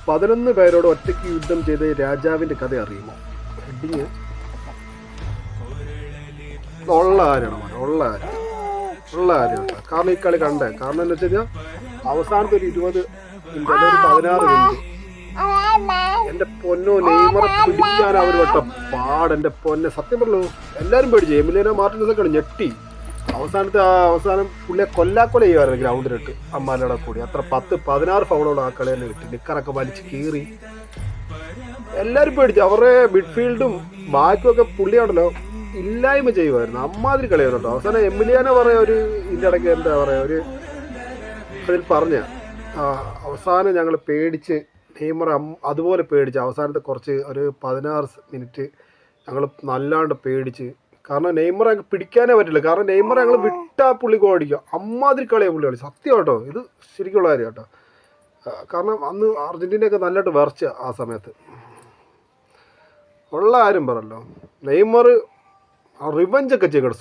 11 പേരോട് ഒറ്റയ്ക്ക് യുദ്ധം ചെയ്ത രാജാവിൻ്റെ കഥ അറിയുമോ? ഹെഡിങ് ഉള്ള കാര്യമാണ്, ഉള്ള കാര്യമാണ്. കാരണം ഈ കളി കണ്ടേ, കാരണം എന്ന് വെച്ച് കഴിഞ്ഞാൽ അവസാനത്തെ ഒരു 20 മിനിറ്റ് അല്ലെങ്കിൽ ഒരു 16 മിനിറ്റ് എൻ്റെ പൊന്നോ നെയ്മറെ പിടിക്കാൻ അവർ വട്ട എൻ്റെ പൊന്നെ. സത്യം പറഞ്ഞു എല്ലാവരും പേടിച്ചു. എമിലിയാനോ മാർട്ടിനസൊക്കെ ഞെട്ടി. അവസാനം പുള്ളിയെ കൊല്ലാക്കൊല ചെയ്യുമായിരുന്നു ഗ്രൗണ്ടിലിട്ട് അമ്മാനോടെ കൂടി. അത്ര 10-16 ഫൗളോട് ആ കളി തന്നെ കിട്ടി. നിക്കറൊക്കെ വലിച്ച് കീറി എല്ലാവരും പേടിച്ചു. അവരുടെ മിഡ്ഫീൽഡും ബാക്കിയൊക്കെ പുള്ളിയാണല്ലോ ഇല്ലായ്മ ചെയ്യുമായിരുന്നു. അമ്മാതിരി കളിയായിരുന്നു കേട്ടോ. അവസാനം എമിലിയാനോ പറയാ ഒരു ഇതിൻ്റെ ഇടയ്ക്ക് എന്താ പറയുക ഒരു അതിൽ പറഞ്ഞ അവസാനം ഞങ്ങൾ പേടിച്ച് നെയ്മർ അതുപോലെ പേടിച്ച് അവസാനത്തെ കുറച്ച് ഒരു 16 മിനിറ്റ് ഞങ്ങൾ നല്ലാണ്ട് പേടിച്ച്. കാരണം നെയ്മറെ പിടിക്കാനേ പറ്റില്ല. കാരണം നെയ്മറെ ഞങ്ങൾ വിട്ടാ പുള്ളി ഗോളടിക്കുക. അമ്മാതിരി കളിയാണ് പുള്ളി കളി. സത്യം കേട്ടോ, ഇത് ശരിക്കുള്ള കാര്യം കേട്ടോ. കാരണം അന്ന് അർജൻറ്റീനയൊക്കെ നല്ലതായിട്ട് വിറച്ച ആ സമയത്ത് ഉള്ള കാര്യം പറയല്ലോ. നെയ്മർ റിവഞ്ചൊക്കെ ചെയ്യണം.